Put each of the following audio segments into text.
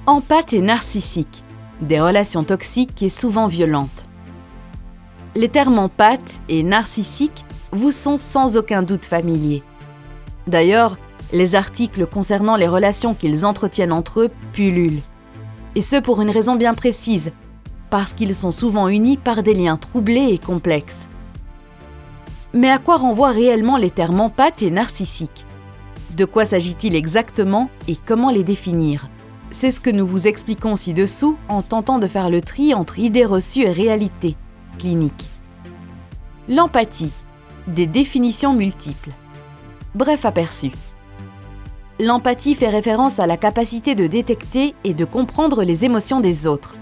Empathe et narcissique, des relations toxiques et souvent violentes. Les termes empathe et narcissique vous sont sans aucun doute familiers. D'ailleurs, les articles concernant les relations qu'ils entretiennent entre eux pullulent. Et ce pour une raison bien précise, parce qu'ils sont souvent unis par des liens troublés et complexes. Mais à quoi renvoient réellement les termes empathe et narcissique ? De quoi s'agit-il exactement et comment les définir ? C'est ce que nous vous expliquons ci-dessous en tentant de faire le tri entre idées reçues et réalité clinique. L'empathie, des définitions multiples. Bref aperçu. L'empathie fait référence à la capacité de détecter et de comprendre les émotions des autres.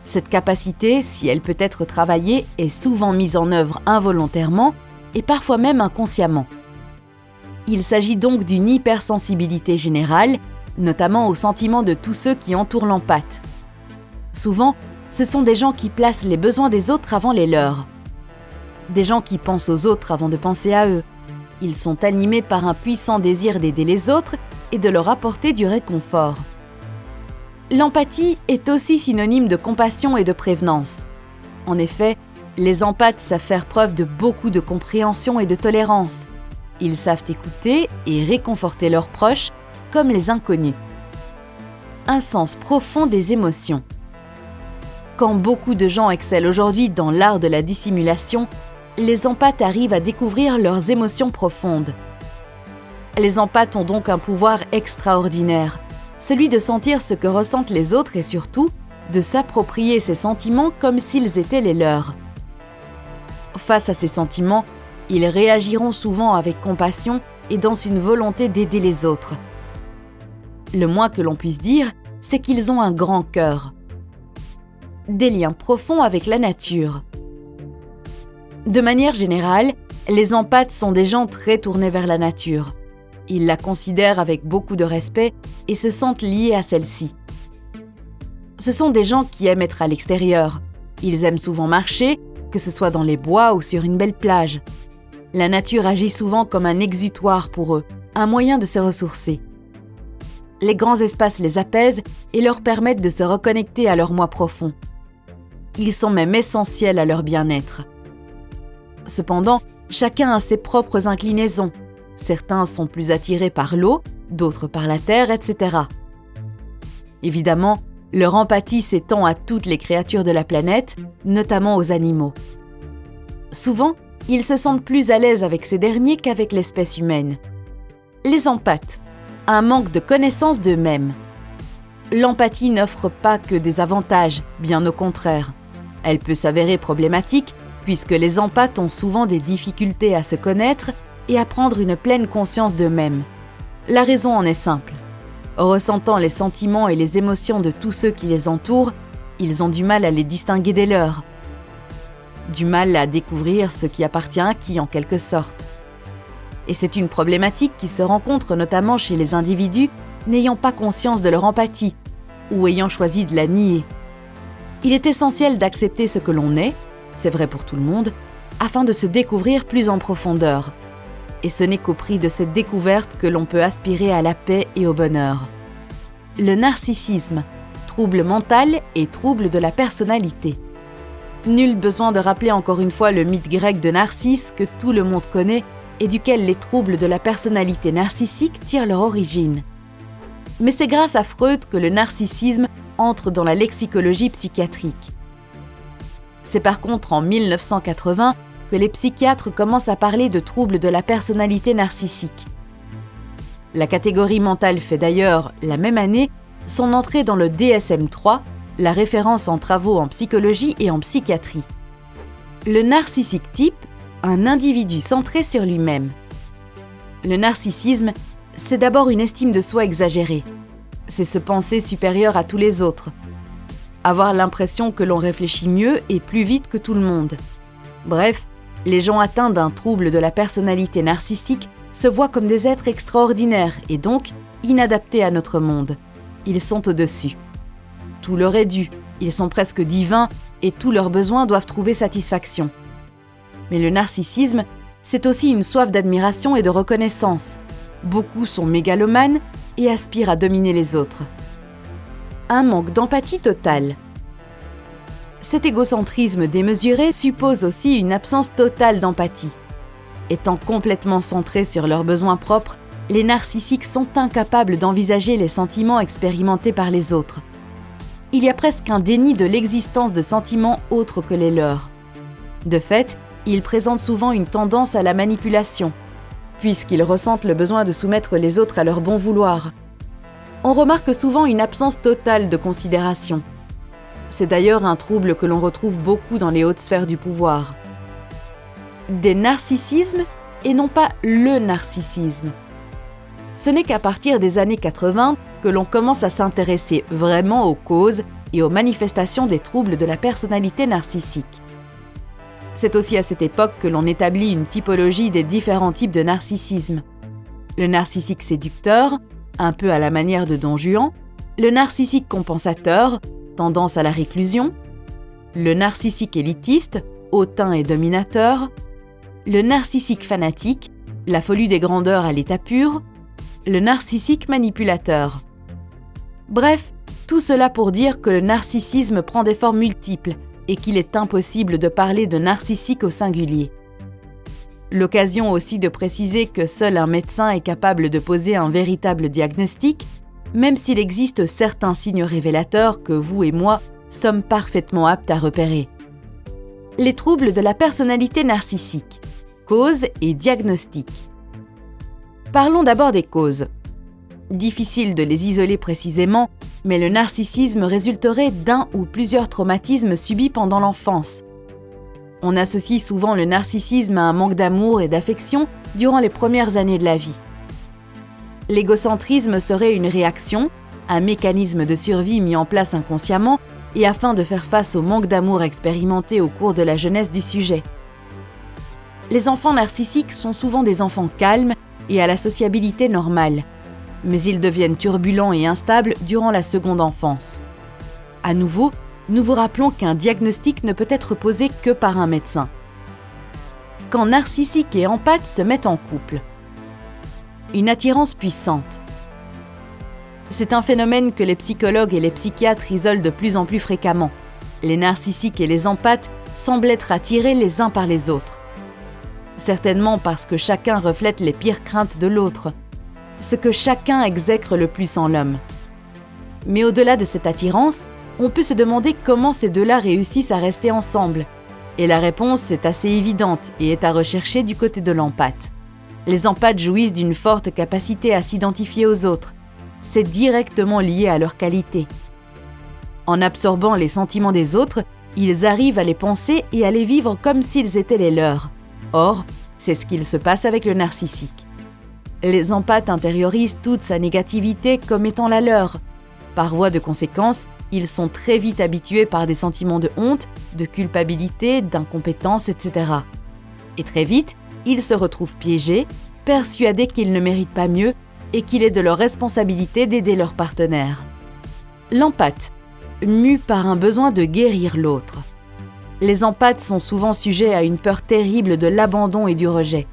Cette capacité, si elle peut être travaillée, est souvent mise en œuvre involontairement et parfois même inconsciemment. Il s'agit donc d'une hypersensibilité générale, notamment aux sentiments de tous ceux qui entourent l'empathe. Souvent, ce sont des gens qui placent les besoins des autres avant les leurs. Des gens qui pensent aux autres avant de penser à eux. Ils sont animés par un puissant désir d'aider les autres et de leur apporter du réconfort. L'empathie est aussi synonyme de compassion et de prévenance. En effet, les empathes savent faire preuve de beaucoup de compréhension et de tolérance. Ils savent écouter et réconforter leurs proches, comme les inconnus. Un sens profond des émotions. Quand beaucoup de gens excellent aujourd'hui dans l'art de la dissimulation, les empathes arrivent à découvrir leurs émotions profondes. Les empathes ont donc un pouvoir extraordinaire, celui de sentir ce que ressentent les autres et surtout, de s'approprier ces sentiments comme s'ils étaient les leurs. Face à ces sentiments, ils réagiront souvent avec compassion et dans une volonté d'aider les autres. Le moins que l'on puisse dire, c'est qu'ils ont un grand cœur. Des liens profonds avec la nature. De manière générale, les empathes sont des gens très tournés vers la nature. Ils la considèrent avec beaucoup de respect et se sentent liés à celle-ci. Ce sont des gens qui aiment être à l'extérieur. Ils aiment souvent marcher, que ce soit dans les bois ou sur une belle plage. La nature agit souvent comme un exutoire pour eux, un moyen de se ressourcer. Les grands espaces les apaisent et leur permettent de se reconnecter à leur moi profond. Ils sont même essentiels à leur bien-être. Cependant, chacun a ses propres inclinaisons. Certains sont plus attirés par l'eau, d'autres par la terre, etc. Évidemment, leur empathie s'étend à toutes les créatures de la planète, notamment aux animaux. Souvent, ils se sentent plus à l'aise avec ces derniers qu'avec l'espèce humaine. Les empathes. Un manque de connaissance d'eux-mêmes. L'empathie n'offre pas que des avantages, bien au contraire. Elle peut s'avérer problématique, puisque les empathes ont souvent des difficultés à se connaître et à prendre une pleine conscience d'eux-mêmes. La raison en est simple. Ressentant les sentiments et les émotions de tous ceux qui les entourent, ils ont du mal à les distinguer des leurs. Du mal à découvrir ce qui appartient à qui, en quelque sorte. Et c'est une problématique qui se rencontre notamment chez les individus n'ayant pas conscience de leur empathie ou ayant choisi de la nier. Il est essentiel d'accepter ce que l'on est, c'est vrai pour tout le monde, afin de se découvrir plus en profondeur. Et ce n'est qu'au prix de cette découverte que l'on peut aspirer à la paix et au bonheur. Le narcissisme, trouble mental et trouble de la personnalité. Nul besoin de rappeler encore une fois le mythe grec de Narcisse que tout le monde connaît et duquel les troubles de la personnalité narcissique tirent leur origine. Mais c'est grâce à Freud que le narcissisme entre dans la lexicologie psychiatrique. C'est par contre en 1980 que les psychiatres commencent à parler de troubles de la personnalité narcissique. La catégorie mentale fait d'ailleurs, la même année, son entrée dans le DSM-3, la référence en travaux en psychologie et en psychiatrie. Le narcissique type, un individu centré sur lui-même. Le narcissisme, c'est d'abord une estime de soi exagérée. C'est se penser supérieur à tous les autres. Avoir l'impression que l'on réfléchit mieux et plus vite que tout le monde. Bref, les gens atteints d'un trouble de la personnalité narcissique se voient comme des êtres extraordinaires et donc inadaptés à notre monde. Ils sont au-dessus. Tout leur est dû, ils sont presque divins et tous leurs besoins doivent trouver satisfaction. Mais le narcissisme, c'est aussi une soif d'admiration et de reconnaissance. Beaucoup sont mégalomanes et aspirent à dominer les autres. un manque d'empathie totale. Cet égocentrisme démesuré suppose aussi une absence totale d'empathie. Étant complètement centrés sur leurs besoins propres, les narcissiques sont incapables d'envisager les sentiments expérimentés par les autres. Il y a presque un déni de l'existence de sentiments autres que les leurs. De fait, ils présentent souvent une tendance à la manipulation, puisqu'ils ressentent le besoin de soumettre les autres à leur bon vouloir. On remarque souvent une absence totale de considération. C'est d'ailleurs un trouble que l'on retrouve beaucoup dans les hautes sphères du pouvoir. Des narcissismes et non pas le narcissisme. Ce n'est qu'à partir des années 80 que l'on commence à s'intéresser vraiment aux causes et aux manifestations des troubles de la personnalité narcissique. C'est aussi à cette époque que l'on établit une typologie des différents types de narcissisme. Le narcissique séducteur, un peu à la manière de Don Juan, le narcissique compensateur, tendance à la réclusion, le narcissique élitiste, hautain et dominateur, le narcissique fanatique, la folie des grandeurs à l'état pur, le narcissique manipulateur. Bref, tout cela pour dire que le narcissisme prend des formes multiples et qu'il est impossible de parler de narcissique au singulier. L'occasion aussi de préciser que seul un médecin est capable de poser un véritable diagnostic, même s'il existe certains signes révélateurs que vous et moi sommes parfaitement aptes à repérer. Les troubles de la personnalité narcissique, causes et diagnostics. Parlons d'abord des causes. Difficile de les isoler précisément, mais le narcissisme résulterait d'un ou plusieurs traumatismes subis pendant l'enfance. On associe souvent le narcissisme à un manque d'amour et d'affection durant les premières années de la vie. L'égocentrisme serait une réaction, un mécanisme de survie mis en place inconsciemment et afin de faire face au manque d'amour expérimenté au cours de la jeunesse du sujet. Les enfants narcissiques sont souvent des enfants calmes et à la sociabilité normale, mais ils deviennent turbulents et instables durant la seconde enfance. À nouveau, nous vous rappelons qu'un diagnostic ne peut être posé que par un médecin. Quand narcissique et empathe se mettent en couple. Une attirance puissante. C'est un phénomène que les psychologues et les psychiatres isolent de plus en plus fréquemment. Les narcissiques et les empathes semblent être attirés les uns par les autres. Certainement parce que chacun reflète les pires craintes de l'autre, ce que chacun exècre le plus en l'homme. Mais au-delà de cette attirance, on peut se demander comment ces deux-là réussissent à rester ensemble. Et la réponse est assez évidente et est à rechercher du côté de l'empathe. Les empathes jouissent d'une forte capacité à s'identifier aux autres. C'est directement lié à leur qualité. En absorbant les sentiments des autres, ils arrivent à les penser et à les vivre comme s'ils étaient les leurs. Or, c'est ce qu'il se passe avec le narcissique. Les empathes intériorisent toute sa négativité comme étant la leur. Par voie de conséquence, ils sont très vite habitués par des sentiments de honte, de culpabilité, d'incompétence, etc. Et très vite, ils se retrouvent piégés, persuadés qu'ils ne méritent pas mieux et qu'il est de leur responsabilité d'aider leur partenaire. L'empathe, mu par un besoin de guérir l'autre. Les empathes sont souvent sujets à une peur terrible de l'abandon et du rejet.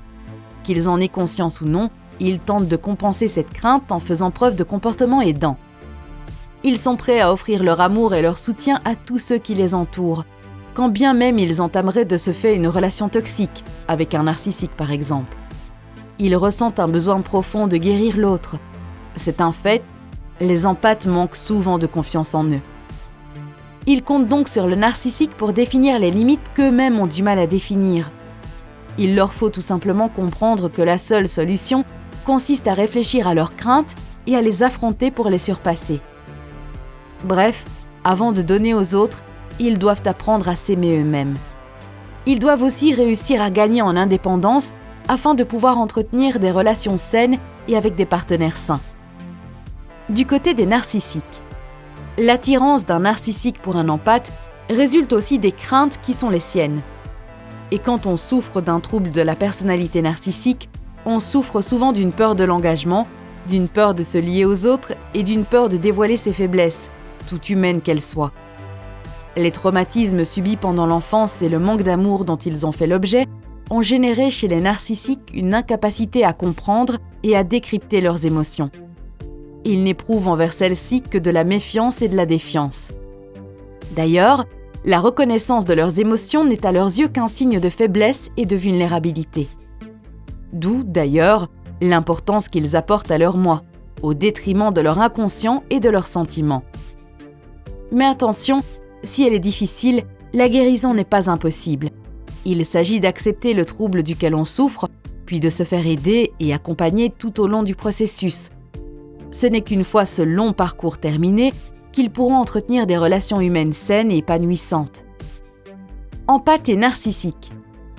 Qu'ils en aient conscience ou non, ils tentent de compenser cette crainte en faisant preuve de comportements aidants. Ils sont prêts à offrir leur amour et leur soutien à tous ceux qui les entourent, quand bien même ils entameraient de ce fait une relation toxique, avec un narcissique par exemple. Ils ressentent un besoin profond de guérir l'autre. C'est un fait, les empathes manquent souvent de confiance en eux. Ils comptent donc sur le narcissique pour définir les limites qu'eux-mêmes ont du mal à définir. Il leur faut tout simplement comprendre que la seule solution consiste à réfléchir à leurs craintes et à les affronter pour les surpasser. Bref, avant de donner aux autres, ils doivent apprendre à s'aimer eux-mêmes. Ils doivent aussi réussir à gagner en indépendance afin de pouvoir entretenir des relations saines et avec des partenaires sains. Du côté des narcissiques, l'attirance d'un narcissique pour un empathe résulte aussi des craintes qui sont les siennes. Et quand on souffre d'un trouble de la personnalité narcissique, on souffre souvent d'une peur de l'engagement, d'une peur de se lier aux autres et d'une peur de dévoiler ses faiblesses, toutes humaines qu'elles soient. Les traumatismes subis pendant l'enfance et le manque d'amour dont ils ont fait l'objet ont généré chez les narcissiques une incapacité à comprendre et à décrypter leurs émotions. ils n'éprouvent envers celle-ci que de la méfiance et de la défiance. D'ailleurs, la reconnaissance de leurs émotions n'est à leurs yeux qu'un signe de faiblesse et de vulnérabilité. D'où, d'ailleurs, l'importance qu'ils apportent à leur moi, au détriment de leur inconscient et de leurs sentiments. Mais attention, si elle est difficile, la guérison n'est pas impossible. Il s'agit d'accepter le trouble duquel on souffre, puis de se faire aider et accompagner tout au long du processus. Ce n'est qu'une fois ce long parcours terminé qu'ils pourront entretenir des relations humaines saines et épanouissantes. Empathe et narcissique.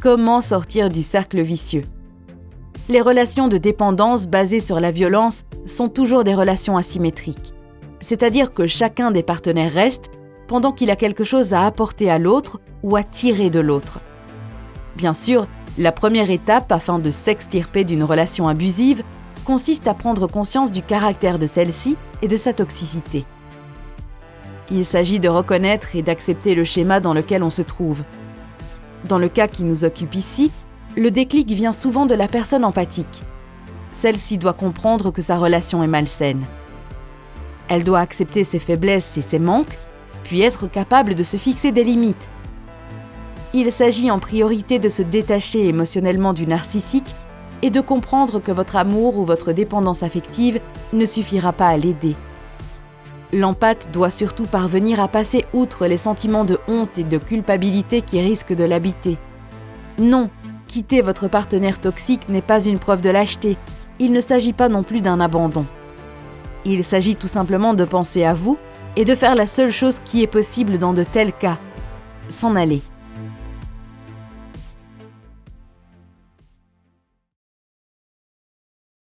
Comment sortir du cercle vicieux ? Les relations de dépendance basées sur la violence sont toujours des relations asymétriques. C'est-à-dire que chacun des partenaires reste pendant qu'il a quelque chose à apporter à l'autre ou à tirer de l'autre. Bien sûr, la première étape afin de s'extirper d'une relation abusive consiste à prendre conscience du caractère de celle-ci et de sa toxicité. Il s'agit de reconnaître et d'accepter le schéma dans lequel on se trouve. Dans le cas qui nous occupe ici, le déclic vient souvent de la personne empathique. Celle-ci doit comprendre que sa relation est malsaine. Elle doit accepter ses faiblesses et ses manques, puis être capable de se fixer des limites. Il s'agit en priorité de se détacher émotionnellement du narcissique et de comprendre que votre amour ou votre dépendance affective ne suffira pas à l'aider. L'empathe doit surtout parvenir à passer outre les sentiments de honte et de culpabilité qui risquent de l'habiter. Non, quitter votre partenaire toxique n'est pas une preuve de lâcheté. Il ne s'agit pas non plus d'un abandon. Il s'agit tout simplement de penser à vous et de faire la seule chose qui est possible dans de tels cas, s'en aller.